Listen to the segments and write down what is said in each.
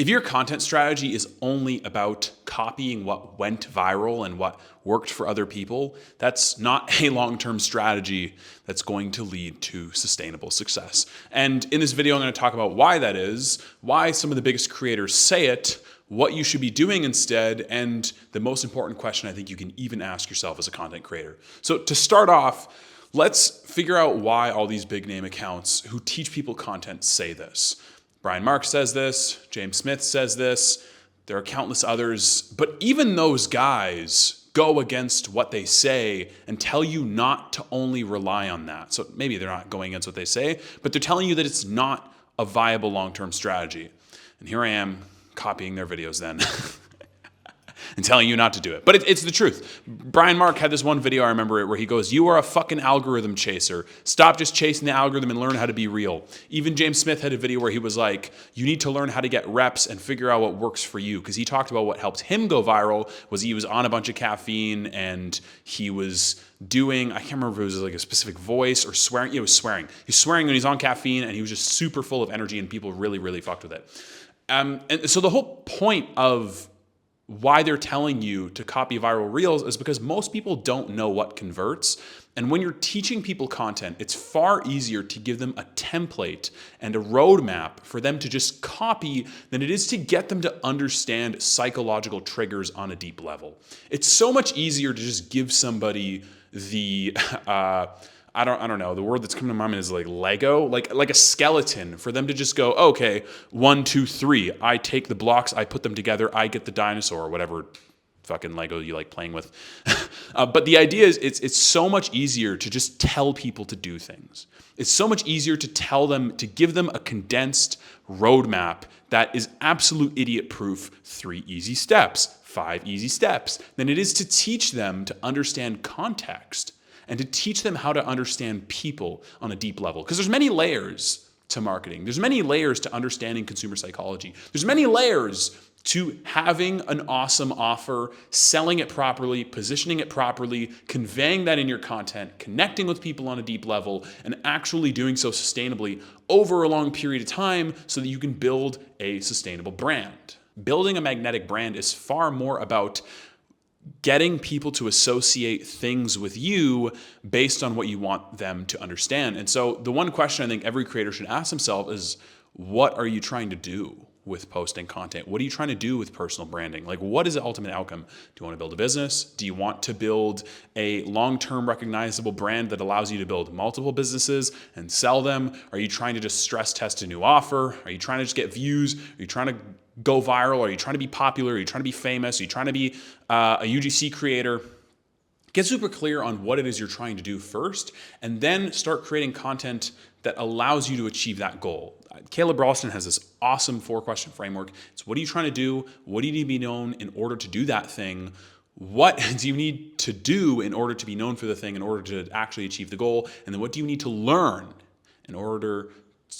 If your content strategy is only about copying what went viral and what worked for other people, that's not a long-term strategy that's going to lead to sustainable success. And in this video, I'm going to talk about why that is, why some of the biggest creators say it, what you should be doing instead, and the most important question I think you can even ask yourself as a content creator. So to start off, let's figure out why all these big name accounts who teach people content say this. Brian Mark says this, James Smith says this, there are countless others, but even those guys go against what they say and tell you not to only rely on that. So maybe they're not going against what they say, but they're telling you that it's not a viable long-term strategy. And here I am copying their videos then. And telling you not to do it. But it's the truth. Brian Mark had this one video, I remember it, where he goes, "You are a fucking algorithm chaser. Stop just chasing the algorithm and learn how to be real." Even James Smith had a video where he was like, you need to learn how to get reps and figure out what works for you. Because he talked about what helped him go viral was he was on a bunch of caffeine and he was doing, I can't remember if it was like a specific voice or swearing. It was swearing. He's swearing when he's on caffeine and he was just super full of energy and people really, really fucked with it. And so the whole point of why they're telling you to copy viral reels is because most people don't know what converts. And when you're teaching people content, it's far easier to give them a template and a roadmap for them to just copy than it is to get them to understand psychological triggers on a deep level. It's so much easier to just give somebody the I don't know. The word that's coming to my mind is like Lego, like a skeleton for them to just go, okay, 1, 2, 3. I take the blocks, I put them together, I get the dinosaur, or whatever fucking Lego you like playing with. But the idea is it's so much easier to just tell people to do things. It's so much easier to tell them, to give them a condensed roadmap that is absolute idiot proof, 3 easy steps, 5 easy steps, than it is to teach them to understand context and to teach them how to understand people on a deep level. Because there's many layers to marketing. There's many layers to understanding consumer psychology. There's many layers to having an awesome offer, selling it properly, positioning it properly, conveying that in your content, connecting with people on a deep level, and actually doing so sustainably over a long period of time so that you can build a sustainable brand. Building a magnetic brand is far more about getting people to associate things with you based on what you want them to understand. And so the one question I think every creator should ask themselves is, what are you trying to do with posting content? What are you trying to do with personal branding? Like, what is the ultimate outcome? Do you want to build a business? Do you want to build a long-term recognizable brand that allows you to build multiple businesses and sell them? Are you trying to just stress test a new offer? Are you trying to just get views? Are you trying to go viral? Are you trying to be popular? Are you trying to be famous? Are you trying to be a UGC creator? Get super clear on what it is you're trying to do first, and then start creating content that allows you to achieve that goal. Caleb Ralston has this awesome 4-question framework. It's what are you trying to do? What do you need to be known in order to do that thing? What do you need to do in order to be known for the thing, in order to actually achieve the goal? And then what do you need to learn in order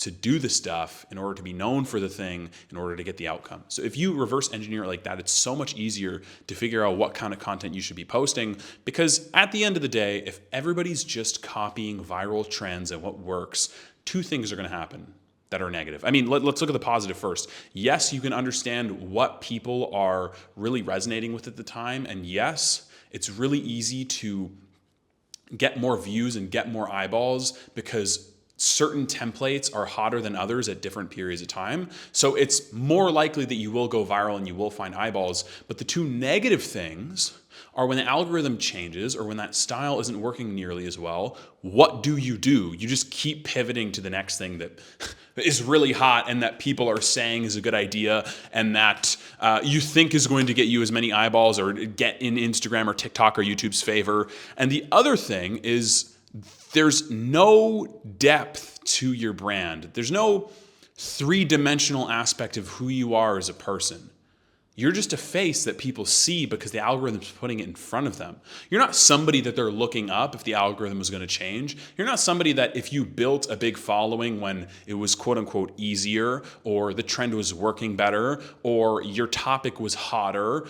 to do the stuff, in order to be known for the thing, in order to get the outcome? So if you reverse engineer it like that, it's so much easier to figure out what kind of content you should be posting, because at the end of the day, if everybody's just copying viral trends and what works, 2 things are going to happen that are negative. I mean, let's look at the positive first. Yes, you can understand what people are really resonating with at the time, and yes, it's really easy to get more views and get more eyeballs because certain templates are hotter than others at different periods of time. So it's more likely that you will go viral and you will find eyeballs. But the 2 negative things are when the algorithm changes or when that style isn't working nearly as well. What do? You just keep pivoting to the next thing that is really hot and that people are saying is a good idea and that you think is going to get you as many eyeballs or get in Instagram or TikTok or YouTube's favor. And the other thing is, there's no depth to your brand. There's no 3-dimensional aspect of who you are as a person. You're just a face that people see because the algorithm's putting it in front of them. You're not somebody that they're looking up if the algorithm is going to change. You're not somebody that if you built a big following when it was quote unquote easier, or the trend was working better, or your topic was hotter,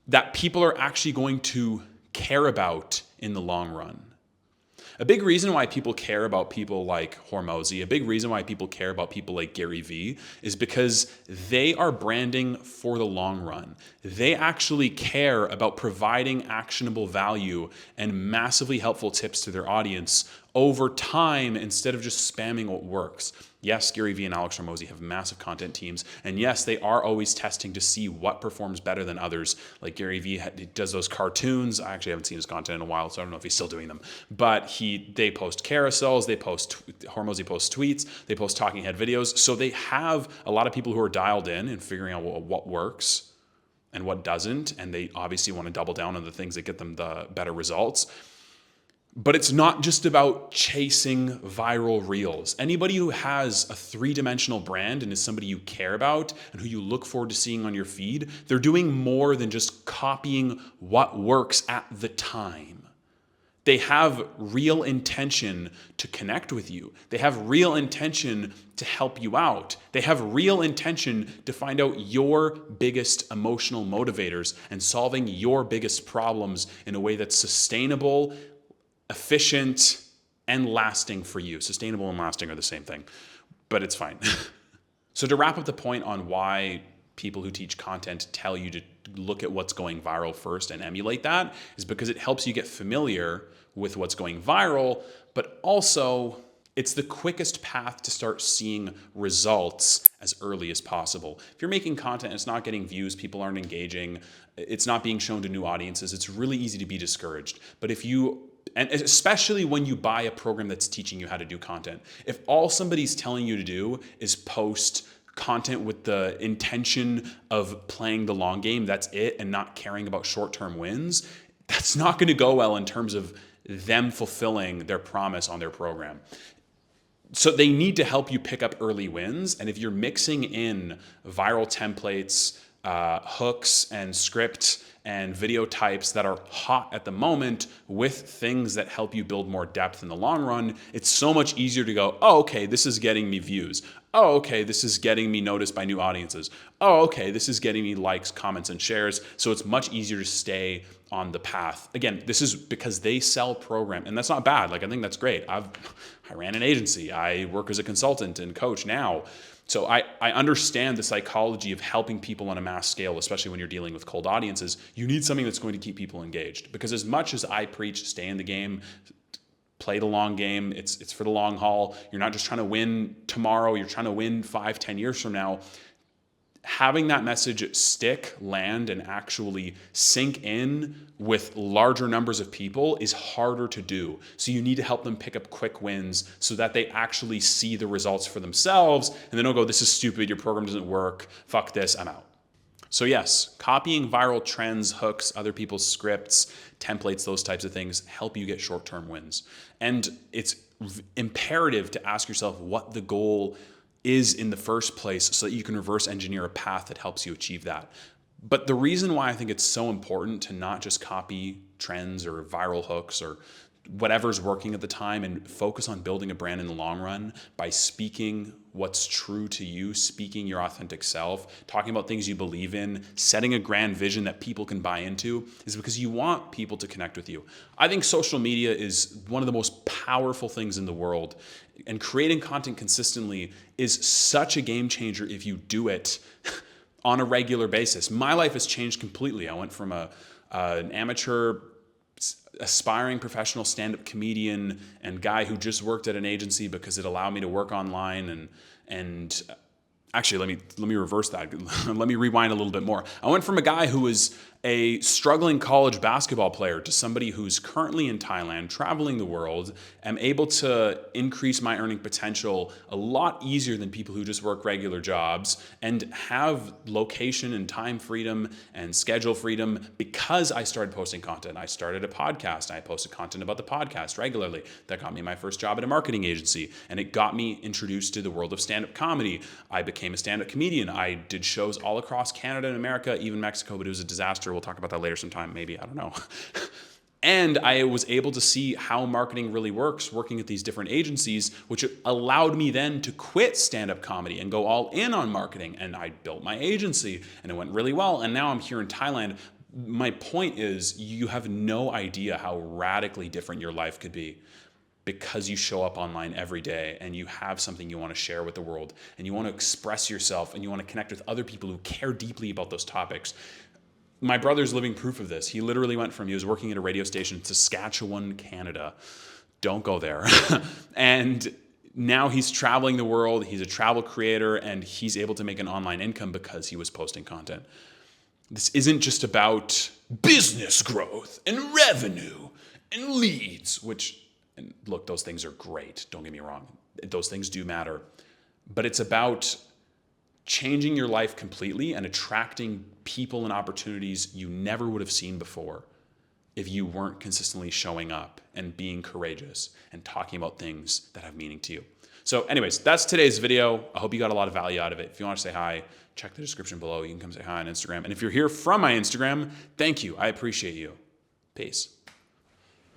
that people are actually going to care about in the long run. A big reason why people care about people like Hormozi, a big reason why people care about people like Gary Vee is because they are branding for the long run. They actually care about providing actionable value and massively helpful tips to their audience over time instead of just spamming what works. Yes, Gary Vee and Alex Hormozi have massive content teams, and yes, they are always testing to see what performs better than others. Like Gary Vee does those cartoons. I actually haven't seen his content in a while, so I don't know if he's still doing them. But they post carousels, Hormozi posts tweets, they post talking head videos. So they have a lot of people who are dialed in and figuring out what works and what doesn't, and they obviously want to double down on the things that get them the better results. But it's not just about chasing viral reels. Anybody who has a three-dimensional brand and is somebody you care about and who you look forward to seeing on your feed, they're doing more than just copying what works at the time. They have real intention to connect with you. They have real intention to help you out. They have real intention to find out your biggest emotional motivators and solving your biggest problems in a way that's sustainable, efficient, and lasting for you. Sustainable and lasting are the same thing, but it's fine. So to wrap up the point on why people who teach content tell you to look at what's going viral first and emulate that is because it helps you get familiar with what's going viral, but also it's the quickest path to start seeing results as early as possible. If you're making content and it's not getting views, people aren't engaging, it's not being shown to new audiences, it's really easy to be discouraged. But and especially when you buy a program that's teaching you how to do content. If all somebody's telling you to do is post content with the intention of playing the long game, that's it, and not caring about short-term wins, that's not going to go well in terms of them fulfilling their promise on their program. So they need to help you pick up early wins. And if you're mixing in viral templates, hooks and script and video types that are hot at the moment with things that help you build more depth in the long run, it's so much easier to go, oh, okay, this is getting me views. Oh, okay, this is getting me noticed by new audiences. Oh, okay, this is getting me likes, comments, and shares. So it's much easier to stay on the path. Again, this is because they sell program, and that's not bad. Like, I think that's great. I ran an agency. I work as a consultant and coach now. So I understand the psychology of helping people on a mass scale, especially when you're dealing with cold audiences. You need something that's going to keep people engaged. Because as much as I preach, stay in the game, play the long game, it's for the long haul. You're not just trying to win tomorrow. You're trying to win 5-10 years from now. Having that message stick, land, and actually sink in with larger numbers of people is harder to do. So you need to help them pick up quick wins so that they actually see the results for themselves and they don't go, this is stupid, your program doesn't work, fuck this, I'm out. So yes, copying viral trends, hooks, other people's scripts, templates, those types of things help you get short-term wins. And it's imperative to ask yourself what the goal is in the first place so that you can reverse engineer a path that helps you achieve that. But the reason why I think it's so important to not just copy trends or viral hooks or whatever's working at the time and focus on building a brand in the long run by speaking what's true to you, speaking your authentic self, talking about things you believe in, setting a grand vision that people can buy into, is because you want people to connect with you. I think social media is one of the most powerful things in the world, and creating content consistently is such a game changer if you do it on a regular basis. My life has changed completely. I went from an amateur aspiring professional stand-up comedian and guy who just worked at an agency because it allowed me to work online and actually let me reverse that. Let me rewind a little bit more. I went from a guy who was a struggling college basketball player to somebody who's currently in Thailand, traveling the world, am able to increase my earning potential a lot easier than people who just work regular jobs and have location and time freedom and schedule freedom because I started posting content. I started a podcast. I posted content about the podcast regularly. That got me my first job at a marketing agency, and it got me introduced to the world of stand-up comedy. I became a stand-up comedian. I did shows all across Canada and America, even Mexico, but it was a disaster. We'll talk about that later sometime, maybe, I don't know. And I was able to see how marketing really works working at these different agencies, which allowed me then to quit stand-up comedy and go all in on marketing. And I built my agency and it went really well. And now I'm here in Thailand. My point is, you have no idea how radically different your life could be. because you show up online every day and you have something you want to share with the world and you want to express yourself and you want to connect with other people who care deeply about those topics. My brother's living proof of this. He literally went from, he was working at a radio station in Saskatchewan, Canada. Don't go there. And now he's traveling the world. He's a travel creator and he's able to make an online income because he was posting content. This isn't just about business growth and revenue and leads, which, and look, those things are great. Don't get me wrong. Those things do matter. But it's about changing your life completely and attracting people and opportunities you never would have seen before if you weren't consistently showing up and being courageous and talking about things that have meaning to you. So anyways, that's today's video. I hope you got a lot of value out of it. If you want to say hi, check the description below. You can come say hi on Instagram. And if you're here from my Instagram, thank you. I appreciate you. Peace.